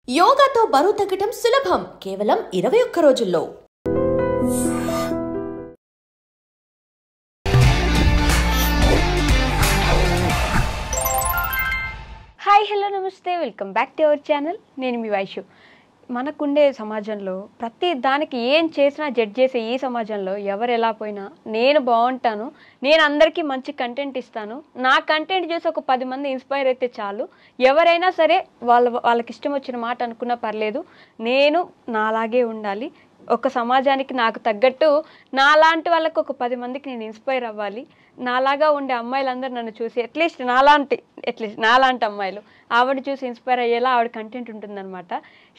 యోగాతో బరువు తగ్గడం సులభం కేవలం 21 రోజుల్లో. హాయ్ హలో నమస్తే, welcome back to our channel. నేను మీ వైషు. మనకుండే సమాజంలో ప్రతి దానికి ఏం చేసినా జడ్జ్ చేసే ఈ సమాజంలో ఎవరు ఎలా పోయినా నేను బాగుంటాను, నేను అందరికీ మంచి కంటెంట్ ఇస్తాను, నా కంటెంట్ చూసి ఒక 10 మంది ఇన్స్పైర్ అయితే చాలు, ఎవరైనా సరే వాళ్ళకి ఇష్టం వచ్చిన మాట అనుకున్నా పర్లేదు, నేను నాలాగే ఉండాలి, ఒక సమాజానికి నాకు తగ్గట్టు నాలాంటి వాళ్ళకు ఒక 10 మందికి నేను ఇన్స్పైర్ అవ్వాలి, నాలాగా ఉండే అమ్మాయిలందరూ నన్ను చూసి అట్లీస్ట్ నాలాంటి అమ్మాయిలు ఆవిడ చూసి ఇన్స్పైర్ అయ్యేలా ఆవిడ కంటెంట్ ఉంటుందన్నమాట.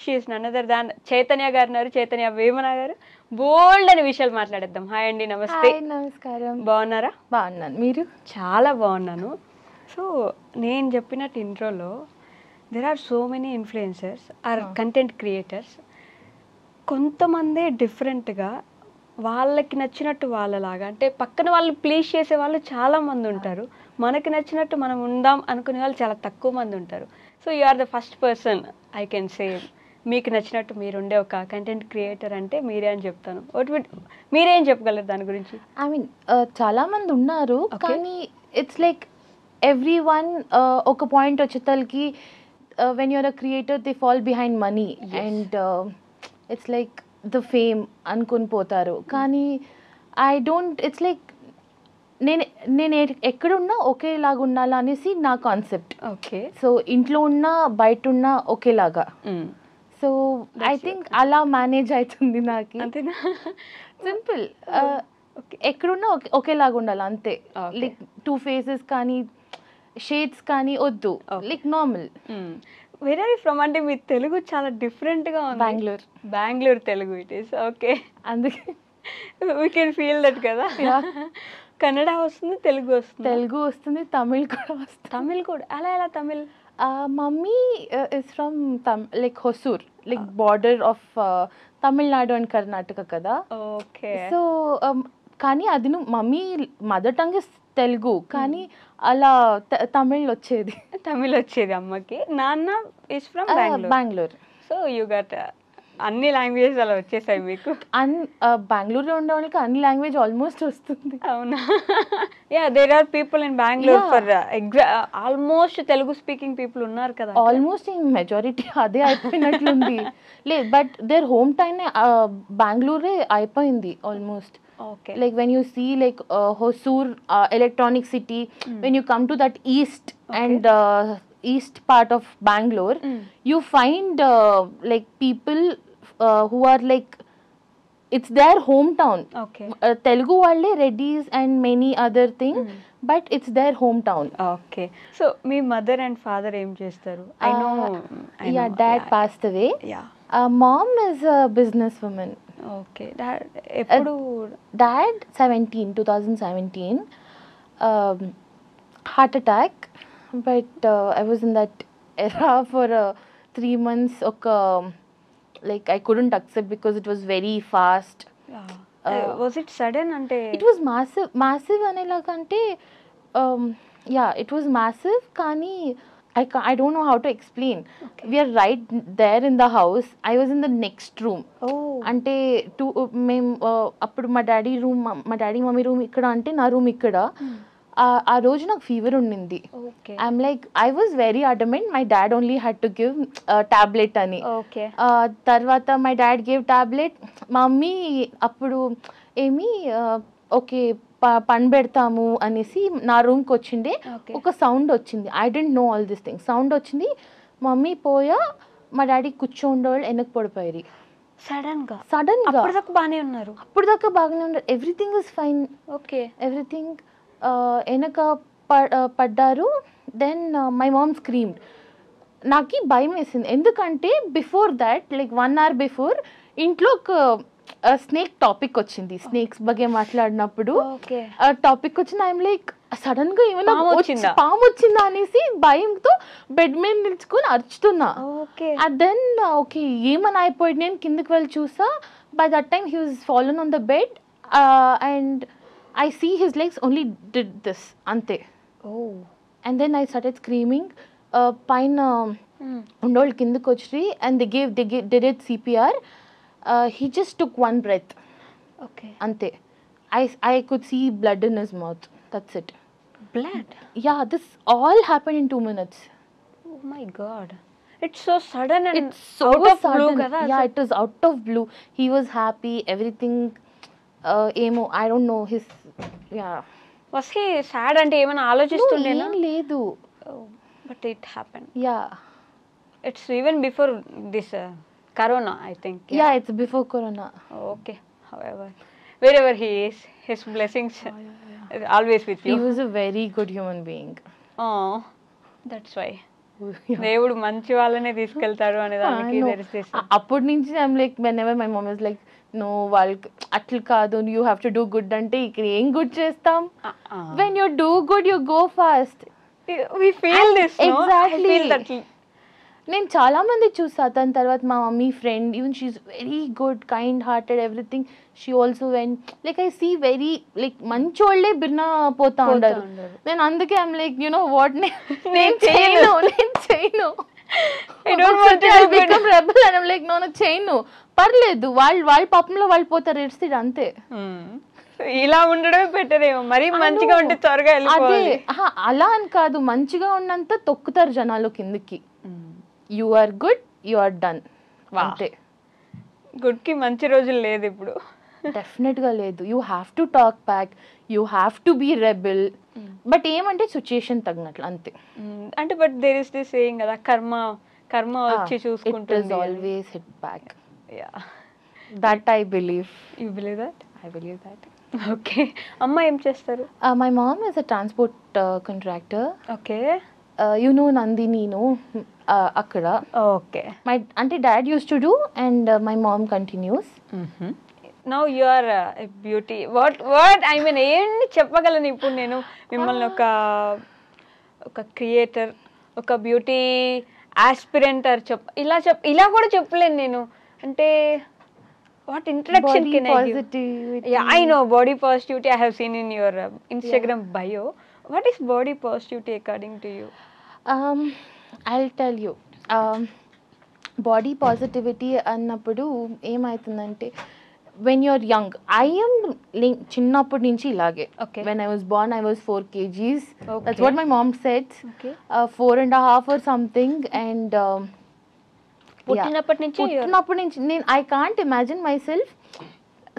She is none other than Chaitanya garu. Chaitanya Vemana గారు, బోల్డ్ అనే విషయాలు మాట్లాడేద్దాం. హాయ్ అండి, నమస్తే. నమస్కారం. బాగున్నారా? బాగున్నాను, మీరు? చాలా బాగున్నాను. సో నేను చెప్పినట్టు ఇంట్రోలో there are so many influencers or content creators. కొంతమంది డిఫరెంట్గా వాళ్ళకి నచ్చినట్టు వాళ్ళలాగా, అంటే పక్కన వాళ్ళు ప్లీజ్ చేసే వాళ్ళు చాలామంది ఉంటారు, మనకి నచ్చినట్టు మనం ఉందాం అనుకునే వాళ్ళు చాలా తక్కువ మంది ఉంటారు. So you are the first person I can say మీకు నచ్చినట్టు మీరుండే ఒక కంటెంట్ క్రియేటర్ అంటే మీరే అని చెప్తాను. మీరేం చెప్పగలరు దాని గురించి? ఐ మీన్ చాలామంది ఉన్నారు, కానీ ఇట్స్ లైక్ ఎవ్రీ వన్ ఒక పాయింట్ వచ్చేతలకి when you're a creator they fall behind money and it's like the fame అనుకుని పోతారు. కానీ ఐ డోంట్, ఇట్స్ లైక్ నేను ఎక్కడున్నా ఒకేలాగా ఉండాలా అనేసి నా కాన్సెప్ట్. ఓకే. సో ఇంట్లో ఉన్నా బయట ఉన్నా ఒకేలాగా. సో ఐ థింక్ అలా మేనేజ్ అవుతుంది నాకు. అంతేనా? సింపుల్. ఎక్కడున్నా ఒకేలాగా ఉండాలి అంతే. లైక్ 2 faces కానీ షేడ్స్ కానీ వద్దు, like normal. Where are you from? అంటే మీ తెలుగు చాలా డిఫరెంట్గా ఉంది. Bengaluru Telugu it is. Okay, అందుకే వీ కెన్ ఫీల్ దట్ కదా. కన్నడ వస్తుంది, తెలుగు వస్తుంది, తమిళ్ కూడా వస్తుంది. తమిళ్ కూడా ఎలా? Tamil mummy is from like Hosur, like border of Tamil Nadu and Karnataka కదా. ఓకే. సో కానీ అది mummy mother tongue is Telugu, కానీ అలా తమిళ్ వచ్చేది అమ్మకి. నాన్న is from Bengaluru. So you got అన్ని లాంగ్వేజెస్ అలా వచ్చేసాయి మీకు. బెంగళూరులో ఉండే వాళ్ళకి అన్ని లాంగ్వేజ్ ఆల్మోస్ట్ వస్తుంది. అవునా? Yeah, there are people in Bengaluru for almost Telugu speaking people ఉన్నారు కదా. ఆల్మోస్ట్ ఇన్ మెజారిటీ అదే అయిపోయినట్లుంది. లేదు, బట్ దేర్ హోమ్ టౌన్ బెంగళూరే అయిపోయింది almost. Okay. Like when you see like Hosur electronic city, when you come to that east and east part of Bangalore, you find like people who are like, it's their hometown. Okay. Telugu valle Reddys and many other thing, but it's their hometown. Okay. So me mother and father em chestaru? I know. Yeah, dad passed away. Yeah. Mom is a businesswoman. Okay. Eppudu dad 2017 heart attack, but I was in that era for 3 months. Like I couldn't accept because it was very fast. Was it sudden? Ante it was massive anelaga ante yeah, it was massive, kani I don't know how to explain. Okay. We are right there in the house. I was in the next room. Oh. అంటే మేము అప్పుడు మా daddy mummy room ఇక్కడ, అంటే నా room ఇక్కడ. ఆ రోజు నాకు ఫీవర్ ఉండింది. I'm like, I was very adamant my dad only had to give tablet అని. తర్వాత my dad give tablet. Mummy అప్పుడు ఏమి ఓకే పని పెడతాము అనేసి నా రూమ్కి వచ్చిండే. ఒక సౌండ్ వచ్చింది. I don't know all this thing. Sound వచ్చింది, మమ్మీ పోయా, మా డాడీ కూర్చోండేవాళ్ళు వెనక్కి పడిపోయారు సడన్ గా. అప్పటిదాకా బాగానే ఉన్నారు. Everything is fine. Okay. Everything వెనక పడ్డారు. Then my mom screamed. నాకు భయం వేసింది, ఎందుకంటే before that like 1 hour before ఇంట్లో ఒక స్నేక్ టాపిక్ వచ్చింది. స్నేక్స్ బగే మాట్లాడినప్పుడు టాపిక్ వచ్చింది. ఐఎమ్ లైక్, సడన్ గా ఏమైనా పాము వచ్చిందా అనేసి భయంతో బెడ్ మీద నిల్చుకొని అరుచుతున్నా. దెన్ ఓకే ఏమని అయిపోయింది, నేను కిందకి వెళ్ళి చూసా. By that time he was fallen on the bed and I see his legs only did this అంతే. And then I started screaming. పైన ఉండోళ్ళు కిందకి వచ్చి and they did CPR. He just took one breath. Okay. అంతే. I could see blood in his mouth. That's it. Blood. Yeah, this all happened in 2 minutes. Oh my god, it's so sudden and It's so out of blue sudden. కదా. Yeah, it was out of blue. He was happy, everything. Emo, I don't know his. Yeah. Was he sad అంటే ఏమైనా ఆలోచిస్తుండేనా? ఏం లేదు. But it happen. Yeah. It's even before this corona I think. Yeah, it's before Corona. Okay. However wherever he is, his blessings always with He you. was a very good human being. Oh, that's why Yeah. దేవుడు మంచి వాళ్ళనే తీసుకెళ్తారు అనే దానికి No. there is this. అప్పటి నుంచి I'm like, whenever my mom is like, no, వాళ్ళకి అట్లా కాదు, you have to do good అంటే ఇక్కడ ఏం గుడ్ చేస్తాం? When you do good, you go fast. We feel this, no? Exactly. I feel that. నేను చాలా మంది చూసా. దాని తర్వాత మా mummy friend, even she's very good, kind hearted, everything. She also when like I see very like మంచోళ్ళే బిర్నా పోతా ఉండరు. నేను అందుకే I'm like, you know what, నేను చేయను. రెబల్ అని లైక్ నో చేయను, పర్లేదు, వాళ్ళ పాపంలో వాళ్ళు పోతారు, ఎడ్స్తిడ్ అంతే. ఇలా ఉండడమే బెటర్ ఏమో, మరీ మంచిగా ఉంటే త్వరగా వెళ్ళిపోవాలి. అలా అని కాదు, మంచిగా ఉన్నంత తొక్కుతారు జనాలు కిందకి. You are good, you are done అంతే. గుడ్ కి మంచి రోజులు లేదు ఇప్పుడు. డెఫినెట్గా లేదు. You have to talk back, you have to be rebel. But ఏమంటే సిచ్యుయేషన్ తగినట్లు అంతే. అంటే but there is this saying కదా, కర్మ వచ్చి చూసుకుంటుంది. It is always hit back. Yeah, that I believe. You believe that? I believe that. Okay. అమ్మ ఏం చేస్తారు? My mom is a transport contractor. Okay. You know Nandini, no అక్కడ. Okay. My అంటే dad use to do and my mom continues. Now you are beauty. What I mean ఏంటి చెప్పగలను ఇప్పుడు నేను మిమ్మల్ని? ఒక క్రియేటర్, ఒక బ్యూటీ ఆస్పిరెంటర్ ఇలా కూడా చెప్పలేను నేను. అంటే what introduction body can positivity. I give? Yeah, I know body positivity. I have seen in your Instagram bio. What is body positivity according to you? I'll tell you. Body positivity అన్నప్పుడు ఏమవుతుందంటే, when you're young, I am చిన్నప్పటి నుంచి ఇలాగే. Okay. When I was born, I was 4 kgs. Okay. That's what my mom said. Okay. 4.5 or something. And పుట్టినప్పటి నుంచి నేను I can't imagine my self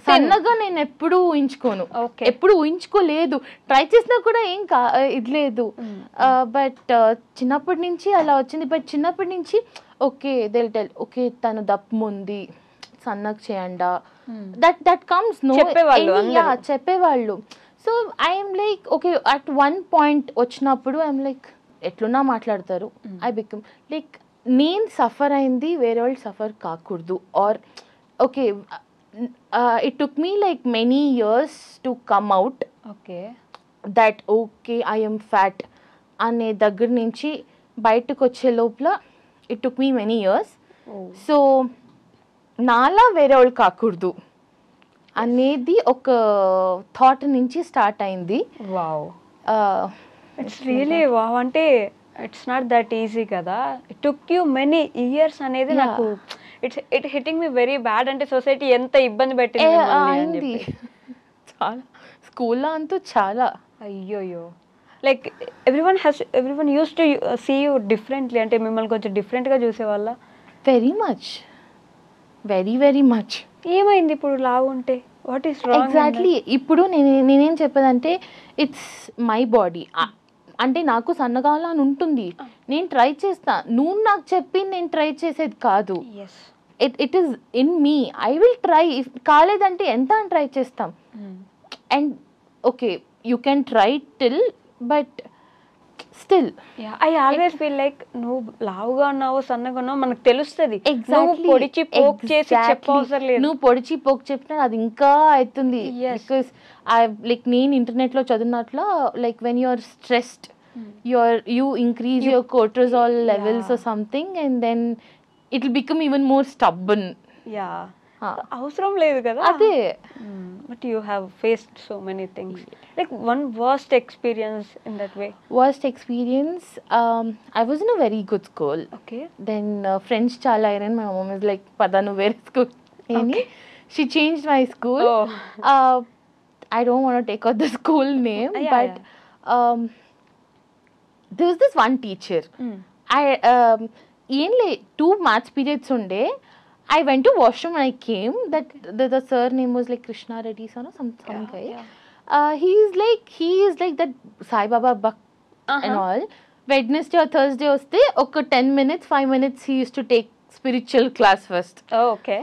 సన్నగా. నేను ఎప్పుడు ఊహించుకోను, ఎప్పుడు ఊహించుకోలేదు, ట్రై చేసినా కూడా ఏం ఇది లేదు. బట్ చిన్నప్పటి నుంచి అలా వచ్చింది. బట్ చిన్నప్పటి నుంచి ఓకే దిల్ టెల్, ఓకే తను దప్పు ఉంది, సన్నగా చేయండా, దట్ కమ్స్ నో చెప్పేవాళ్ళు. So I'm like okay, at one point వచ్చినప్పుడు ఐఎమ్ లైక్ ఎట్లున్నా మాట్లాడతారు. ఐ బికమ్ లైక్ నేను సఫర్ అయింది వేరే వాళ్ళు సఫర్ కాకూడదు. Or okay, it took me like many years to come out. Okay, that okay I'm fat అనే దగ్గర నుంచి బయటకు వచ్చే లోపల it took me many years. So నాలా వేరే వాళ్ళు కాకూడదు అనేది ఒక థాట్ నుంచి స్టార్ట్ అయింది. Wow, it's really wow. అంటే ఇట్స్ నాట్ దట్ ఈజీ కదా. It took you many years అనేది నాకు it hitting me very bad. అంటే సొసైటీ ఎంత ఇబ్బంది పెట్టింది చాలా, స్కూల్లో అంతా చాలా. అయ్యోయ్యో, like everyone used to see you differently. అంటే మిమ్మల్ని కొంచెం డిఫరెంట్గా చూసేవాళ్ళ? Very much, very much. ఏమైంది ఇప్పుడు లావు ఉంటే? What is wrong? ఎగ్జాక్ట్లీ. ఇప్పుడు నేనేం చెప్పేదంటే ఇట్స్ మై బాడీ. అంటే నాకు సన్నగాలా అని ఉంటుంది, నేను ట్రై చేస్తా. నువ్వు నాకు చెప్పి నేను ట్రై చేసేది కాదు. It is in me. I will try. కాలేదంటే ఎంత అని ట్రై చేస్తాం. And okay you can try till, but still I always feel like నువ్వు లావుగా ఉన్నావు సన్నగా ఉన్నావు మనకు తెలుస్తుంది. పొడిచి పోక్ చేసి చెప్పవసరం లేదు. నువ్వు పొడిచి పోక్ చెప్పినా అది ఇంకా అవుతుంది. బికాస్ లైక్ నేను ఇంటర్నెట్లో చదివినట్ల like when you are stressed you increase your cortisol levels or something, and then it will become even more stubborn. Yeah, అవసరం లేదు కదా. అదే. But you have faced so many things. Like one worst experience in that way. Worst experience, I was in a very good school. Okay. Then friends chala ayran. My mom is like, pada nu where school. Any, she changed my school. I don't want to take out the school name, but there was this one teacher. I ఏంలే 2 maths periods unde. I went to washroom and I came. That the sir name was like Krishna Reddy son or some guy. He is like that Sai Baba Buck and all. Wednesday or Thursday వస్తే ఒక 10 minutes 5 minutes he used to take spiritual class first. Okay.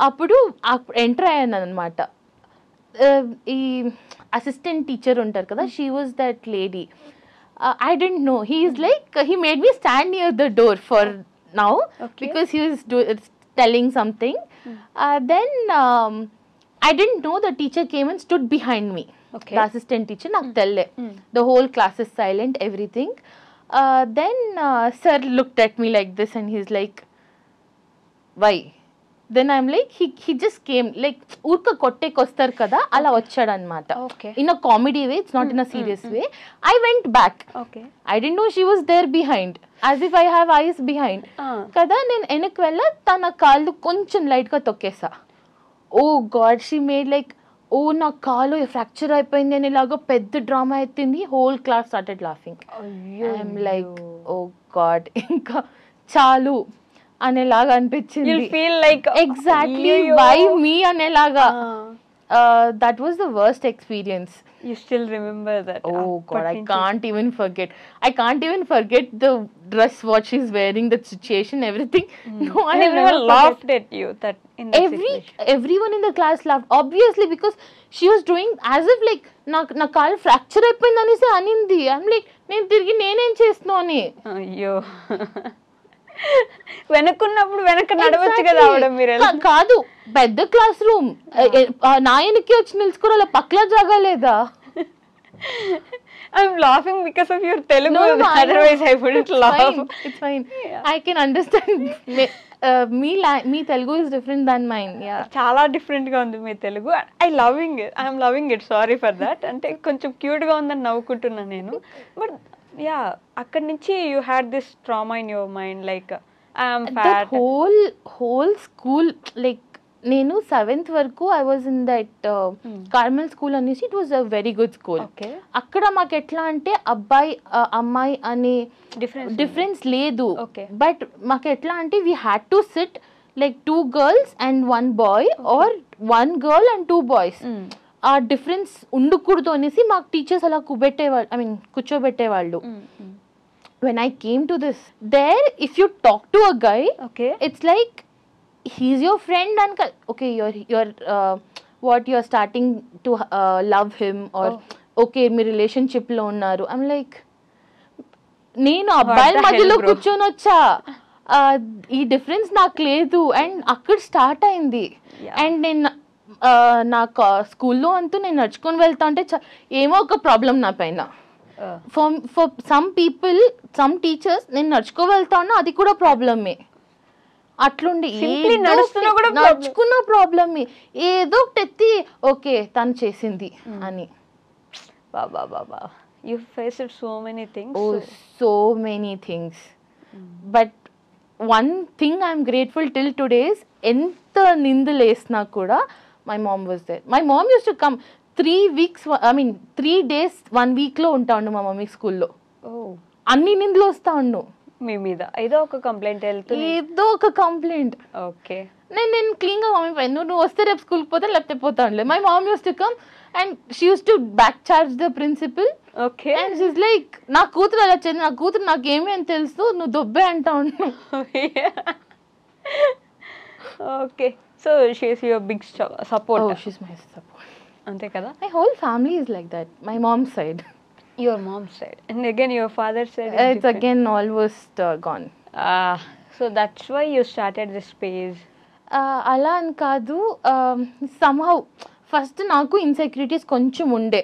అప్పుడు enter అయ్యాను అనమాట. ఈ assistant teacher ఉంటారు కదా, she was that lady. I didn't know. He is like, he made me stand near the door for now because he was telling something. Then I didn't know the teacher came and stood behind me. The assistant teacher, నాకు telle. The whole class is silent, everything. Then sir looked at me like this and he's like, why? Then I'm like, he just came, like ఊర్క కొట్టేకి వస్తారు కదా అలా వచ్చాడు అనమాట. In a comedy way, it's not in a serious way. I went back. I didn't know she was there behind, as if I have eyes behind. కదా నేను వెనక్కి వెళ్ళ తన కాళ్ళు కొంచెం లైట్ గా తొక్కేసా. Oh god, she made like, oh నా కాలు ఫ్రాక్చర్ అయిపోయింది అని ఇలాగ పెద్ద డ్రామా ఎత్తింది. Whole class started laughing. I'm like, oh god, ఇంకా చాలు అనేలాగా అనిపించింది. ఎగ్జాక్ట్లీ, వై మీ అనేలాగా. That was the worst experience. You still remember that? Oh God, I can't even forget. I can't even forget the dress, what she's wearing, the situation, everything. No, I never laughed at you. That in that everyone in the class laughed, obviously, because she was doing as if like na kaal fracture అయిపోయింది అనేసి అనింది. I'm like, నేను తిరిగి నేనేం చేస్తున్నా అని. అయ్యో, వెనక్కున్నప్పుడు వెనక నడవచ్చు కదా ఆవిడ. మీరు కాదు, పెద్ద క్లాస్ రూమ్, నా వెనక్కి వచ్చి నిలుచుకోవాలి, అలా పక్కల జాగా లేదా. I'm laughing because of your Telugu. Otherwise I wouldn't laugh. It's fine. I can understand. Me Telugu is different than mine. Yeah, చాలా డిఫరెంట్ గా ఉంది మీ Telugu. I'm loving it. Sorry for that. అంటే కొంచెం క్యూట్ గా ఉందని నవ్వుకుంటున్నా నేను. బట్ యా, అక్కడ నుంచి you had this trauma in your mind, like I am fat. That whole school, like నేను 7th వరకు I was in that Carmel school అనేసి. It was a very good school. అక్కడ మాకు ఎట్లా అంటే అబ్బాయి అమ్మాయి అనే డిఫరెన్స్ లేదు. బట్ మాకు ఎట్లా అంటే we had to SIT like 2 girls and 1 boy or 1 girl and 2 boys. ఆ డిఫరెన్స్ ఉండకూడదు అనేసి మాకు టీచర్స్ అలా కూర్చోబెట్టేవాళ్ళు. When I came to this, there if you talk to a guy, it's like he's your friend and okay, you're what you're starting to love him or okay me relationship లో ఉన్నారు. I'm like, నేను అబ్బాయిల మధ్యలో కూర్చొని వచ్చా, ఈ difference నాకు లేదు. అండ్ అక్కడ స్టార్ట్ అయింది. అండ్ నేను నా స్కూల్లో అంతా నేను నడుచుకొని వెళ్తా ఉంటే ఏమో ఒక ప్రాబ్లం నా పైన. For some people, some teachers, నేను నడుచుకో వెళ్తా ఉన్నా అది కూడా ప్రాబ్లమే. అట్లుండి నడుచుకున్న ప్రాబ్లమే, ఏదో ఒకటి ఎత్తి ఓకే తను చేసింది అని. బాబా, you faced so many things. Oh, so many things. But one thing I'm grateful till today is ఎంత నిందలేసినా కూడా my mom was there. My mom used to come 3 days 1 week లో ఉంటా ఉండు మా మమ్మీ స్కూల్లో. అన్ని నిందలు వస్తా ఉండు మీ మీద. ఏదో ఒక కంప్లైంట్ ఓకే. నేను క్లీన్ గా మమ్మీ పైన, నువ్వు వస్తే రేపు స్కూల్కి పోతే లేకపోతే పోతా ఉండలే. My mom used to come and she used to back charge the principal. Okay. And she's like, నా కూతురు అలా చేయండి, నా కూతురు నాకేమీ అని తెలుసు, నువ్వు దొబ్బే అంటా ఉన్నావు. Okay, so she is your big support. Oh, she's my support. అంతే కదా. My whole family is like that. My mom's side. Your mom's side. And again your father's side is it's different. Again almost gone. So that's why you started this page. అలా అని కాదు, somehow first నాకు insecurities కొంచెం ఉండే.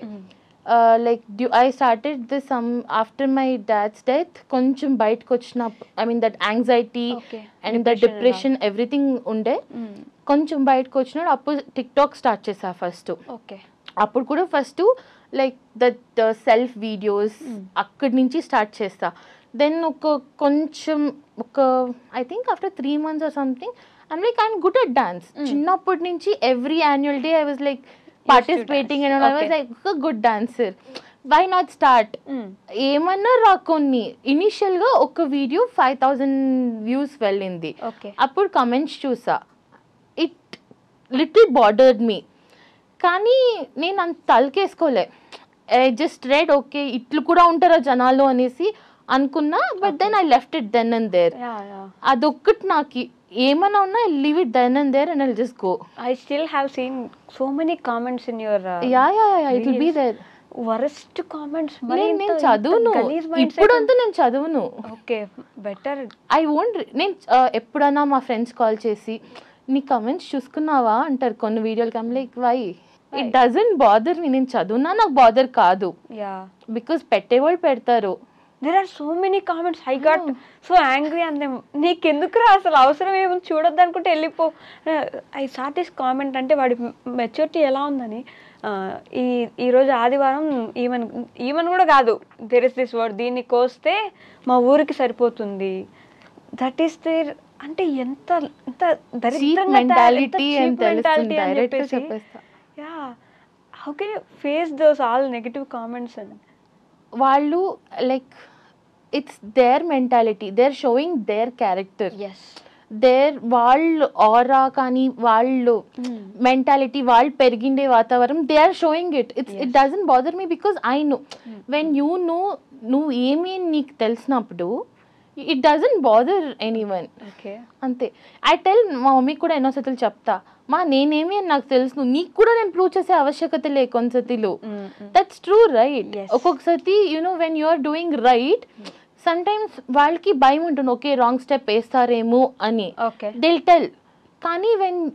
Like I started this after my dad's death. కొంచెం బయటకు వచ్చిన I mean that anxiety and that depression everything ఉండే. కొంచెం బయటకు వచ్చినాడు అప్పుడు టిక్టాక్ స్టార్ట్ చేసా ఫస్ట్. ఓకే, అప్పుడు కూడా first like that self videos అక్కడి నుంచి స్టార్ట్ చేస్తా. దెన్ కొంచెం I think after 3 months or something I'm good at dance. చిన్నప్పటి నుంచి every annual day I was like participating and I was like good dancer. Why not start? ఏమన్నా రా కొన్ని ఇనిషియల్గా ఒక వీడియో 5,000 views వెళ్ళింది. అప్పుడు కమెంట్స్ చూసా, ఇట్ లిటిల్ బార్డర్డ్ మీ. కానీ నేను అంత తలకేసుకోలే. ఐ జస్ట్ రెడ్ ఓకే ఇట్లు కూడా ఉంటారా జనాలు అనేసి అనుకున్నా. But then I left it then and there. అదొక్కటి నాకు ఏమన్నా ఉన్నా I leave it then and there and I'll just go. I still have seen so many comments in your it will be there. worst comments. నేను చదువును ఇప్పుడు అంతా నేను చదువును. Okay, better. I won't. నేను ఎప్పుడన్నా మా ఫ్రెండ్స్ కాల్ చేసి నీ కమెంట్స్ చూసుకున్నావా అంటారు కొన్ని వీడియోలకి. I'm like why? It doesn't bother me. నేను చదువునా నాకు బాదర్ కాదు. బికాస్ పెట్టేవాళ్ళు పెడతారు. There are so many comments. I got so angry on them. నీకెందుకురా అసలు అవసరం ఏముంది, చూడొద్దు అనుకుంటే వెళ్ళిపో. ఐ సా దిస్ కామెంట్ అంటే వాడి మెచ్యూరిటీ ఎలా ఉందని. ఈరోజు ఆదివారం ఈవెన్ కూడా కాదు, దెర్ ఇస్ దిస్ వర్డ్, దీన్ని కోస్తే మా ఊరికి సరిపోతుంది. That is there. అంటే ఎంత మెంటాలిటీ అని చెప్పేసి. Yeah, how can you face those all negative comments? అని వాళ్ళు like it's their mentality, they're showing their character, వాళ్ళు ఆరా కానీ వాళ్ళు మెంటాలిటీ వాళ్ళు పెరిగిండే వాతావరణం they are showing it. It doesn't bother me because I know when you know నువ్వు ఏమీ నీకు తెలిసినప్పుడు ఇట్ డజంట్ బాదర్ ఎనీవన్. అంతే. ఐ టెల్ మా మమ్మీకి కూడా ఎన్నోసార్లు చెప్తా, మా నేనేమి అని నాకు తెలుసు, నీకు కూడా నేను ప్రూవ్ చేసే ఆవశ్యకత లే కొన్నిసార్లు. That's true right. ఒక్కొక్కసారి you know when you are doing right sometimes వాళ్ళకి భయం ఉంటుంది, ఓకే రాంగ్ స్టెప్ వేస్తారేమో అని. దిల్ టెల్. కానీ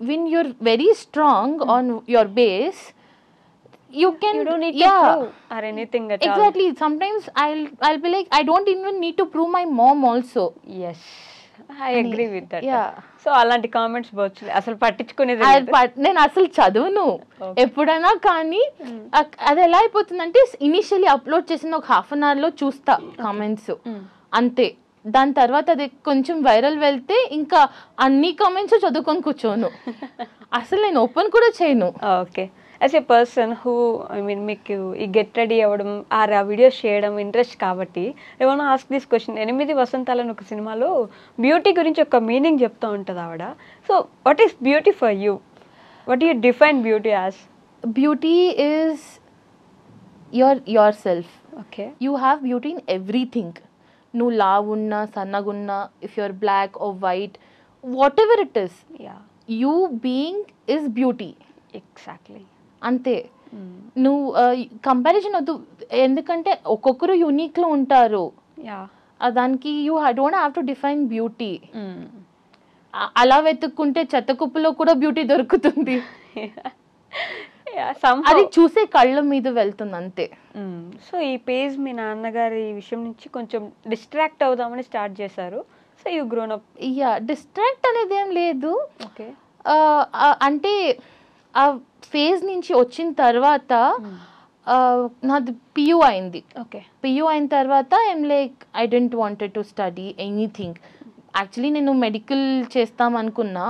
when you're very strong on your base you don't need to prove or anything at all. Exactly. Sometimes I'll be like I don't even need to prove my mom also. Yes, I agree with that. So అలాంటి comments బోచ్లే అసలు పట్టించుకునేది నేను అసలు చదువును ఎప్పుడైనా. కానీ అది ఎలా అయిపోతుందంటే initially upload చేసిన ఒక 1/2 hour లో చూస్తా కామెంట్స్ అంతే. దాని తర్వాత అది కొంచెం వైరల్ వెళ్తే ఇంకా అన్ని కామెంట్స్ చదువుకొని కూర్చోను. అసలు నేను ఓపెన్ కూడా చేయను. Okay, as a person who I mean మీకు ఈ గెట్ రెడీ అవ్వడం ఆ వీడియోస్ చేయడం ఇంట్రెస్ట్ కాబట్టి ఏమైనా ఆస్క్ దిస్ క్వశ్చన్. 8 వసంతాలని ఒక సినిమాలో బ్యూటీ గురించి ఒక మీనింగ్ చెప్తూ ఉంటుంది ఆవిడ. So what is beauty for you? What you define beauty as? Beauty is your self. Okay, you have beauty in everything. నువ్వు లావు ఉన్నా సన్నగున్నా, if you're black or white, whatever it is, you being is beauty. Exactly. అంతే. నువ్వు comparison వద్దు, ఎందుకంటే ఒక్కొక్కరు యూనిక్లో ఉంటారు. దానికి you don't have to define beauty. అలా వెతుక్కుంటే చెత్త కుప్పలో కూడా బ్యూటీ దొరుకుతుంది. అది చూసే కళ్ళ మీద వెళ్తుంది అంతే. సో ఈ పేజ్ మీ నాన్నగారి విషయం నుంచి కొంచెం డిస్ట్రాక్ట్ అవుదామని స్టార్ట్ చేశారు. So you grown up. Distract అనేది ఏం లేదు. అంటే ఆ ఫేజ్ నుంచి వచ్చిన తర్వాత నాది పియూ అయింది. పియూ అయిన తర్వాత I'm like I don't wanted to study anything. Actually నేను మెడికల్ చేస్తాం అనుకున్నా.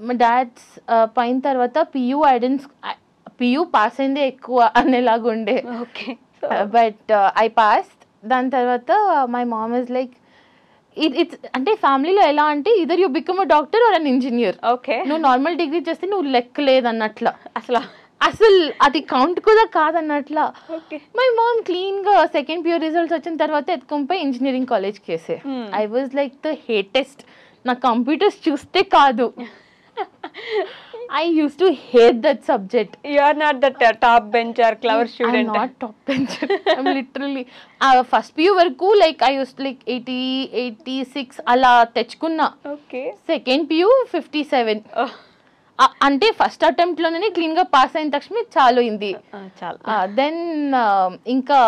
మా డాడ్స్ పైన తర్వాత పియూ పాస్ అయిందే ఎక్కువ అనేలాగుండే. But I pass. దాని తర్వాత my mom is like it's అంటే ఫ్యామిలీలో ఎలా అంటే either you become a doctor or an engineer. నువ్వు నార్మల్ డిగ్రీ చేస్తే నువ్వు లెక్క లేదన్నట్లా, అసలు అది కౌంట్ కూడా కాదన్నట్లా. మై మామ్ క్లీన్ గా సెకండ్ పియూ రిజల్ట్స్ వచ్చిన తర్వాత ఎత్తుకొని ఇంజనీరింగ్ కాలేజ్కి వేసే. I was like the hatest. నా కంప్యూటర్స్ చూస్తే కాదు. I used to hate that subject. You are not the top bencher, clever student. I'm not top bencher. I'm literally first PU varaku like I used to like 80, 86 ala techkunna. Second PU 57. అంటే first అటెంప్ట్లోనే క్లీన్గా pass అయిన తక్షణ చాలు అయింది. Then ఇంకా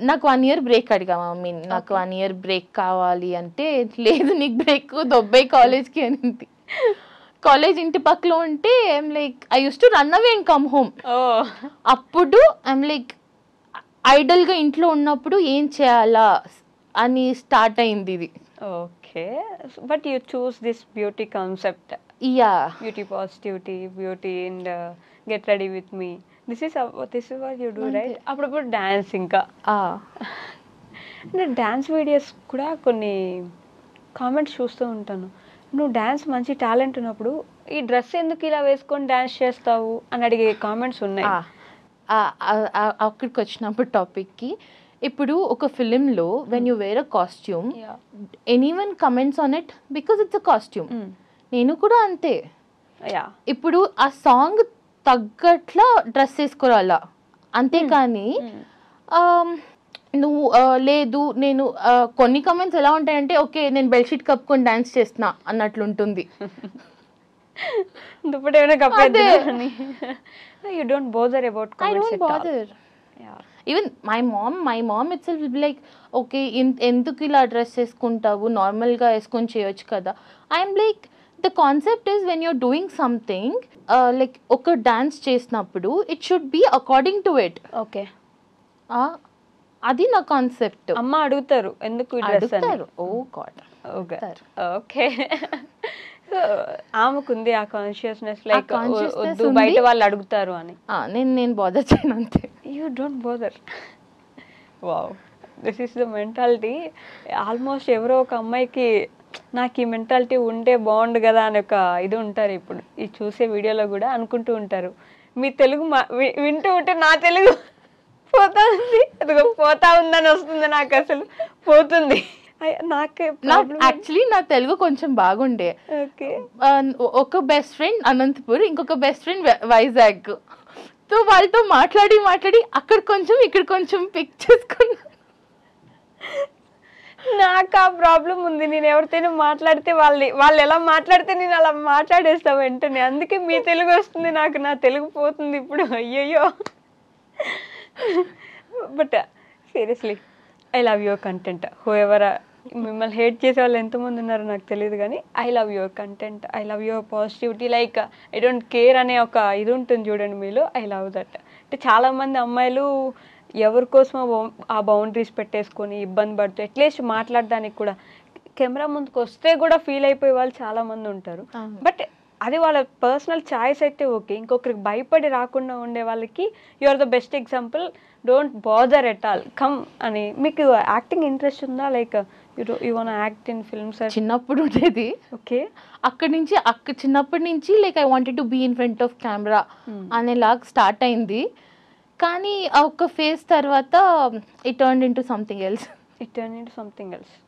నాకు 1 year break అడిగా mummy, నాకు 1 year బ్రేక్ కావాలి అంటే, లేదు నీకు బ్రేక్ దొబ్బై కాలేజ్కి అనింది. కాలేజ్ ఇంటి పక్కలో ఉంటే I'm like I use to run away and come home. అప్పుడు ఐమ్ లైక్ ఐడల్గా ఇంట్లో ఉన్నప్పుడు ఏం చేయాలా అని స్టార్ట్ అయింది ఇది. Okay, but you choose this beauty concept. Yeah, beauty positivity, beauty and get ready with me, this is what you do, right? అప్పుడప్పుడు dance, ఇంకా డ్యాన్స్ వీడియోస్ కూడా కొన్ని కామెంట్స్ చూస్తూ ఉంటాను. నువ్వు డ్యాన్స్ మంచి టాలెంట్ ఉన్నప్పుడు ఈ డ్రెస్ ఎందుకు ఇలా వేసుకొని డ్యాన్స్ చేస్తావు అని అడిగే కామెంట్స్ ఉన్నాయి. అక్కడికి వచ్చినప్పుడు టాపిక్కి, ఇప్పుడు ఒక ఫిలింలో when you wear a costume, anyone comments on it because it's a costume. నేను కూడా అంతే. ఇప్పుడు ఆ సాంగ్ తగ్గట్లా డ్రెస్ వేసుకోవాలా, అంతేకాని నువ్వు లేదు నేను కొన్ని కమెంట్స్ ఎలా ఉంటాయంటే, ఓకే నేను బెడ్షీట్ కప్పుకొని డాన్స్ చేస్తున్నా అన్నట్లుంటుంది. You don't bother about comments. I don't bother. Yeah. Even my mom itself will be like, okay, ఎందుకు ఇలా డ్రెస్ వేసుకుంటావు, నార్మల్గా వేసుకొని చేయొచ్చు కదా. I'm like, the concept is when you're doing something like ఒక డాన్స్ చేసినప్పుడు it should be according to it. Okay, అది నా కాన్సెప్ట్. అమ్మ అడుగుతారు ఎందుకు అడుగుతారు. ఓ గాడ్. ఓకే, సో ఆమెకుంది ఆ కాన్షియస్నెస్, లైక్ వద్దు బయట వాళ్ళు అడుగుతారు అని. నేను బోదర్ చేయను అంతే. You don't bother. Wow, this is the mentality. Almost ఎవరో ఒక అమ్మాయికి నాకు ఈ మెంటాలిటీ ఉంటే బాగుండు కదా అని ఒక ఇది ఉంటారు. ఇప్పుడు ఈ చూసే వీడియోలో కూడా అనుకుంటూ ఉంటారు. మీ తెలుగు వింటూ ఉంటే నా తెలుగు పోతా ఉంది, అదిగో పోతా ఉందని వస్తుంది నాకు, అసలు పోతుంది. యాక్చువల్లీ నా తెలుగు కొంచెం బాగుండే. ఒక బెస్ట్ ఫ్రెండ్ అనంతపూర్, ఇంకొక బెస్ట్ ఫ్రెండ్ వైజాగ్. సో వాళ్ళతో మాట్లాడి అక్కడ కొంచెం ఇక్కడ కొంచెం పిక్ చేసుకున్నా. నాకు ఆ ప్రాబ్లం ఉంది. నేను ఎవరితోనూ మాట్లాడితే వాళ్ళు ఎలా మాట్లాడితే నేను అలా మాట్లాడేస్తా వెంటనే. అందుకే మీ తెలుగు వస్తుంది నాకు, నా తెలుగు పోతుంది ఇప్పుడు. అయ్యయ్యో. But seriously I love your content. Whoever మిమ్మల్ని హేట్ చేసే వాళ్ళు ఎంతమంది ఉన్నారో నాకు తెలియదు, కానీ I love your content, I love your positivity. Like I don't care అనే ఒక ఇది ఉంటుంది చూడండి మీలో. I love that. అంటే చాలామంది అమ్మాయిలు ఎవరి కోసమో ఆ బౌండరీస్ పెట్టేసుకొని ఇబ్బంది పడుతూ అట్లీస్ట్ మాట్లాడడానికి కూడా కెమెరా ముందుకు వస్తే కూడా ఫీల్ అయిపోయే వాళ్ళు చాలామంది ఉంటారు. బట్ అది వాళ్ళ పర్సనల్ చాయిస్ అయితే ఓకే. ఇంకొకరికి భయపడి రాకుండా ఉండే వాళ్ళకి you are the best example. Don't bother at all, come అని. మీకు యాక్టింగ్ ఇంట్రెస్ట్ ఉందా? Like you want act in films? చిన్నప్పుడు ఉండేది. ఓకే, చిన్నప్పటి నుంచి like I wanted to be in front of camera అనేలాగా స్టార్ట్ అయింది. కానీ ఆ ఒక్క ఫేజ్ తర్వాత it turned into something else.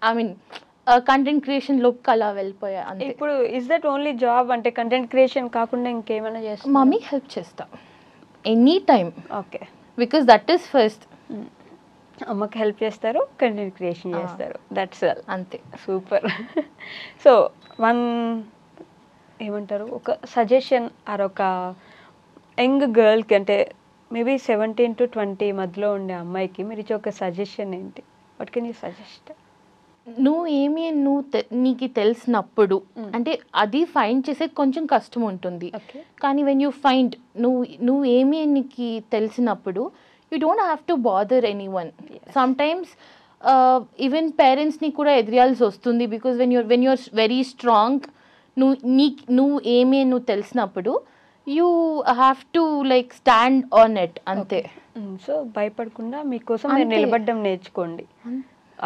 I mean content creation లోకి అలా వెళ్ళిపోయా అంతే. ఇప్పుడు ఇస్ దట్ ఓన్లీ జాబ్? అంటే కంటెంట్ క్రియేషన్ కాకుండా ఇంకేమైనా చేస్తా? మమ్మీ హెల్ప్ చేస్తా any time. Okay, because that is first. అమ్మకి హెల్ప్ చేస్తారు, కంటెంట్ క్రియేషన్ చేస్తారు, దట్స్ ఆల్. అంతే. సూపర్. సో వన్ ఏమంటారు, ఒక సజెషన్ ఆర్ ఒక యంగ్ గర్ల్కి, అంటే మేబీ 17 to 20 మధ్యలో ఉండే అమ్మాయికి మీరు ఇచ్చే ఒక సజెషన్ ఏంటి? What can you suggest? నీకు తెలిసినప్పుడు, అంటే అది ఫైండ్ చేసే కొంచెం కష్టం ఉంటుంది, కానీ వెన్ యూ ఫైండ్ నువ్వు ఏమి నీకు తెలిసినప్పుడు you don't have to bother anyone. Sometimes even పేరెంట్స్ని కూడా ఎదిరియాల్సి వస్తుంది. Because when you're very strong, నువ్వు ఏమి నువ్వు తెలిసినప్పుడు you have to like stand on it అంతే. సో భయపడకుండా మీకోసం మీరు నిలబడడం నేర్చుకోండి.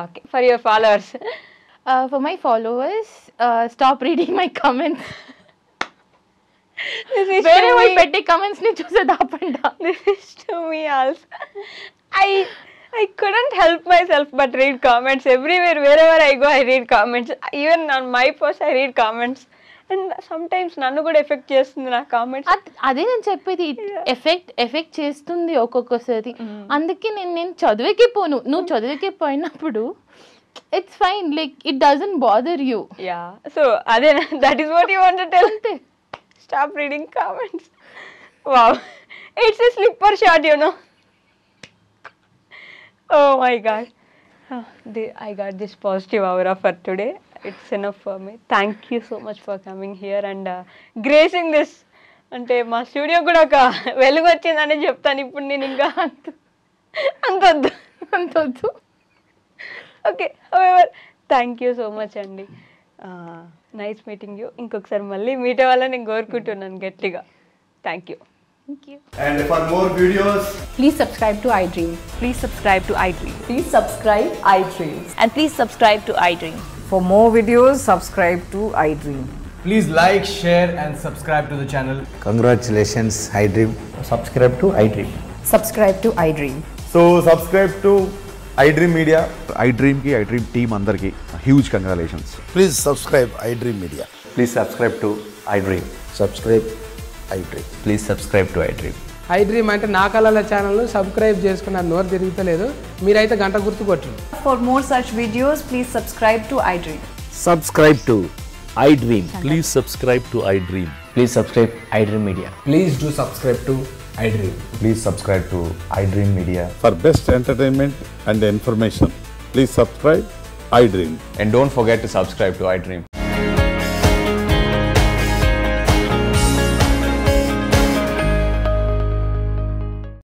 Okay, for your followers. For my followers, stop reading my comments. This is very well petty comments ni choose daapanda. This is to me also. I couldn't help myself but read comments everywhere. Wherever I go, I read comments. Even on my post, I read comments. And sometimes నన్ను కూడా effect చేస్తుంది నా comments. అదే నేను చెప్పేది, effect చేస్తుంది ఒక్కొక్కసారి. అందుకే నేను చదివేకే పోను. నువ్వు చదివేకే పోయినప్పుడు it's fine, like it doesn't bother you. Yeah, so అదే, that is what you want to tell. అంతే. Stop reading comments. Wow. It's a slipper shot, you know. Oh my God. I got this positive aura for today. It's enough for me. Thank you so much for coming here and gracing this. అంటే మా studio కూడా ఒక వెలుగు వచ్చిందని చెప్తాను ఇప్పుడు నేను ఇంకా అంతొద్దు okay thank you so much అండి నైస్ మీటింగ్ యూ ఇంకొకసారి మళ్ళీ మీట్ అవ్వాలని నేను కోరుకుంటున్నాను గట్టిగా thank you And for more videos, Please subscribe to iDream. Please subscribe to iDream. Please subscribe iDreams. And please subscribe to iDream. For more videos, subscribe to iDream. please like, share, and subscribe to the channel. Congratulations, iDream. Subscribe to iDream. Subscribe to iDream. So subscribe to iDream Media. iDream ki iDream team andarki huge congratulations. Please subscribe iDream Media. Please subscribe to iDream. Subscribe iDream. Please subscribe to iDream. iDream అంటే నా కళల channel subscribe చేసుకున్న నోరు తిరుగుతలేదు మీరైతే గంట గుర్తు కొట్టండి For more such videos, please subscribe to iDream. Subscribe to iDream. Please subscribe to iDream. Please subscribe iDream Media. Please do subscribe to iDream. Please subscribe to iDream Media. For best entertainment and information, please subscribe iDream. And don't forget to subscribe to iDream.